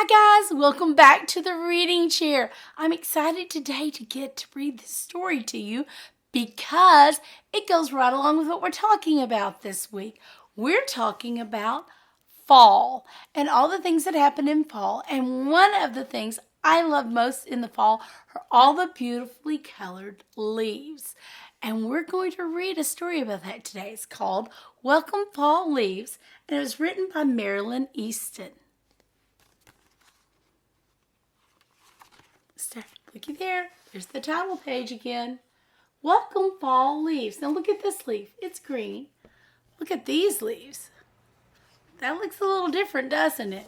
guys, welcome back to the reading chair. I'm excited today to get to read this story to you because it goes right along with what we're talking about this week. We're talking about fall and all the things that happen in fall, and one of the things I love most in the fall are all the beautifully colored leaves. And we're going to read a story about that today. It's called Welcome Fall Leaves, and it was written by Marilyn Easton. Looky there. There's the title page again. Welcome Fall Leaves. Now look at this leaf. It's green. Look at these leaves. That looks a little different, doesn't it?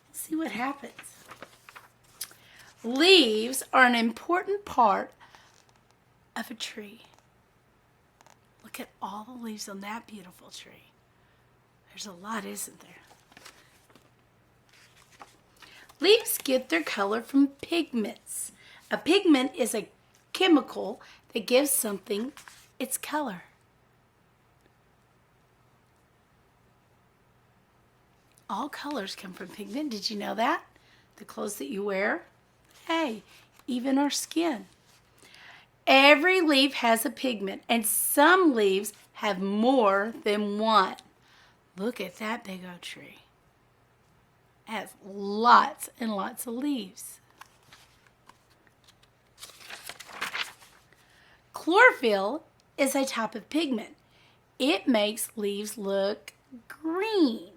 Let's see what happens. Leaves are an important part of a tree. Look at all the leaves on that beautiful tree. There's a lot, isn't there? Leaves get their color from pigments. A pigment is a chemical that gives something its color. All colors come from pigment. Did you know that? The clothes that you wear? Hey, even our skin. Every leaf has a pigment, and some leaves have more than one. Look at that big old tree. It has lots and lots of leaves. Chlorophyll is a type of pigment. It makes leaves look green.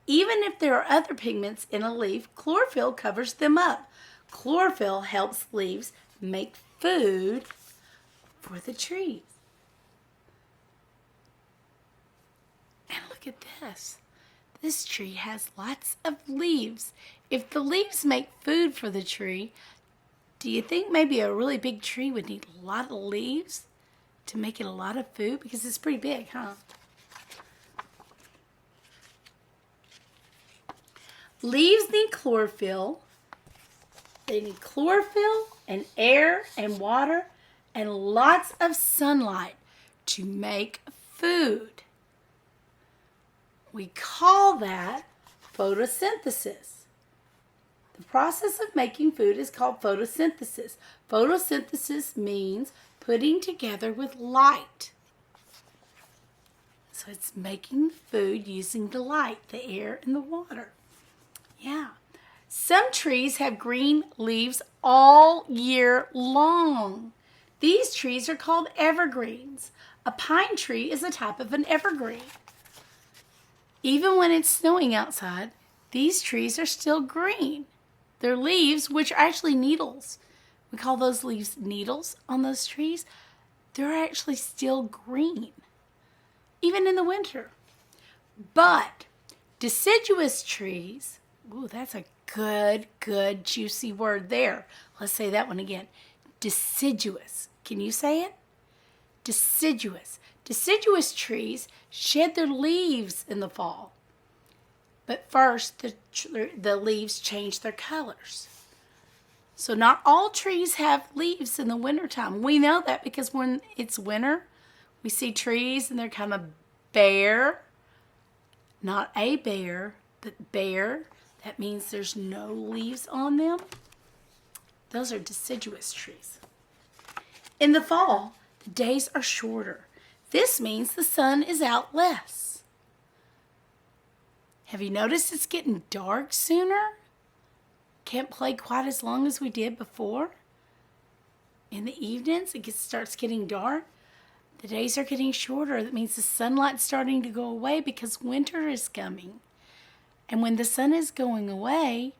Even if there are other pigments in a leaf, chlorophyll covers them up. Chlorophyll helps leaves make food for the trees. And look at this. This tree has lots of leaves. If the leaves make food for the tree, do you think maybe a really big tree would need a lot of leaves to make it a lot of food? Because it's pretty big, huh? Leaves need chlorophyll. They need chlorophyll and air and water and lots of sunlight to make food. We call that photosynthesis. The process of making food is called photosynthesis. Photosynthesis means putting together with light. So it's making food using the light, the air, and the water. Yeah. Some trees have green leaves all year long. These trees are called evergreens. A pine tree is a type of an evergreen. Even when it's snowing outside, these trees are still green. Their leaves, which are actually needles, we call those leaves needles on those trees, they're actually still green, even in the winter. But deciduous trees, ooh, that's a good, juicy word there. Let's say that one again. Deciduous. Can you say it? Deciduous. Deciduous trees shed their leaves in the fall. But first, the leaves change their colors. So not all trees have leaves in the wintertime. We know that because when it's winter, we see trees and they're kind of bare. Not a bare, but bare. That means there's no leaves on them. Those are deciduous trees. In the fall, the days are shorter. This means the sun is out less. Have you noticed it's getting dark sooner? Can't play quite as long as we did before. In the evenings, it starts getting dark. The days are getting shorter. That means the sunlight's starting to go away because winter is coming. And when the sun is going away,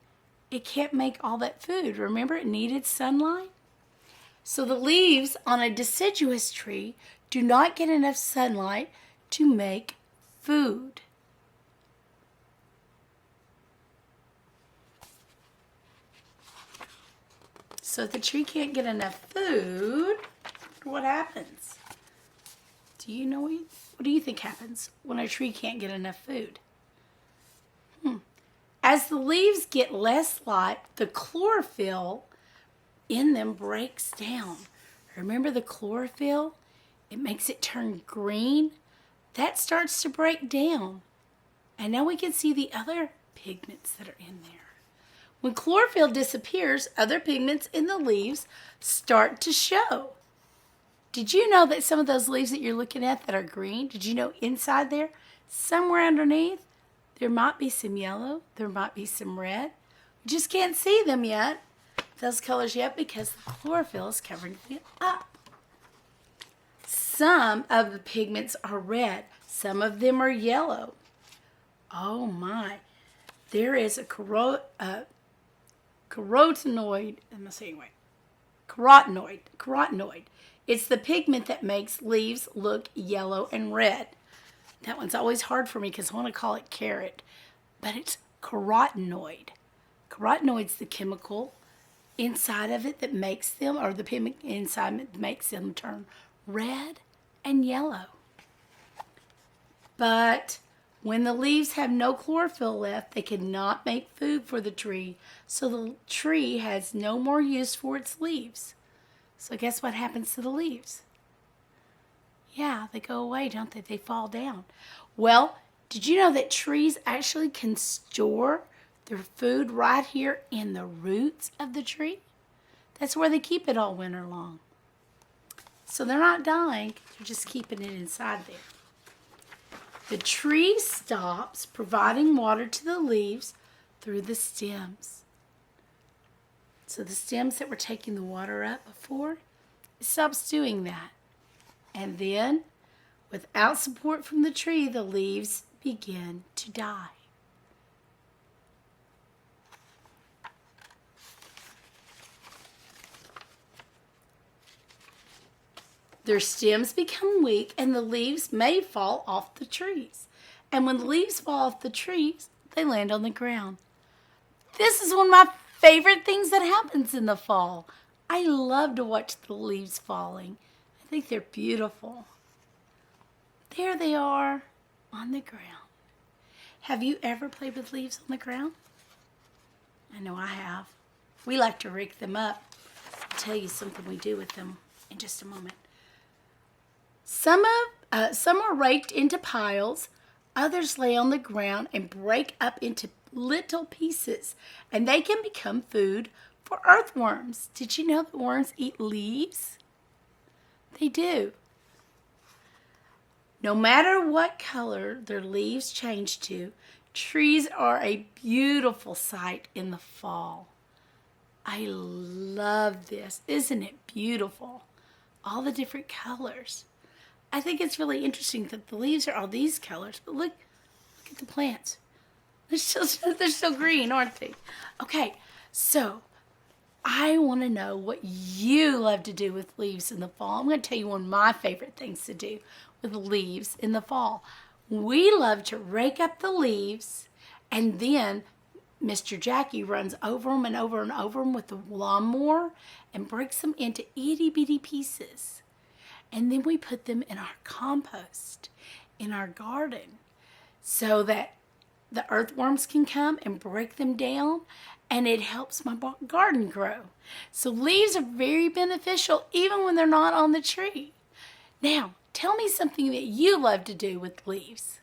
it can't make all that food. Remember, it needed sunlight? So the leaves on a deciduous tree do not get enough sunlight to make food. So if the tree can't get enough food, what happens? Do you know what do you think happens when a tree can't get enough food? As the leaves get less light, the chlorophyll in them breaks down. Remember the chlorophyll? It makes it turn green. That starts to break down. And now we can see the other pigments that are in there. When chlorophyll disappears, other pigments in the leaves start to show. Did you know that some of those leaves that you're looking at that are green, did you know inside there, somewhere underneath, there might be some yellow, there might be some red. You just can't see them yet, those colors yet, because the chlorophyll is covering it up. Some of the pigments are red. Some of them are yellow. Oh my. There is a carotenoid. Am I saying right? Carotenoid. It's the pigment that makes leaves look yellow and red. That one's always hard for me because I want to call it carrot. But it's carotenoid. Carotenoid's the chemical inside of it that makes them, or the pigment inside it makes them turn red and yellow. But when the leaves have no chlorophyll left, they cannot make food for the tree, so the tree has no more use for its leaves. So guess what happens to the leaves? Yeah, they go away, don't they? They fall down. Well, did you know that trees actually can store their food right here in the roots of the tree? That's where they keep it all winter long. So they're not dying, they're just keeping it inside there. The tree stops providing water to the leaves through the stems. So the stems that were taking the water up before, it stops doing that. And then, without support from the tree, the leaves begin to die. Their stems become weak and the leaves may fall off the trees. And when the leaves fall off the trees, they land on the ground. This is one of my favorite things that happens in the fall. I love to watch the leaves falling. I think they're beautiful. There they are on the ground. Have you ever played with leaves on the ground? I know I have. We like to rake them up. I'll tell you something we do with them in just a moment. Some are raked into piles, others lay on the ground and break up into little pieces, and they can become food for earthworms. Did you know that worms eat leaves? They do. No matter what color their leaves change to, trees are a beautiful sight in the fall. I love this. Isn't it beautiful? All the different colors. I think it's really interesting that the leaves are all these colors, but look at the plants. They're still green, aren't they? Okay, so I want to know what you love to do with leaves in the fall. I'm going to tell you one of my favorite things to do with leaves in the fall. We love to rake up the leaves, and then Mr. Jackie runs over them and over and over them with the lawnmower and breaks them into itty-bitty pieces. And then we put them in our compost in our garden so that the earthworms can come and break them down, and it helps my garden grow. So leaves are very beneficial even when they're not on the tree. Now, tell me something that you love to do with leaves.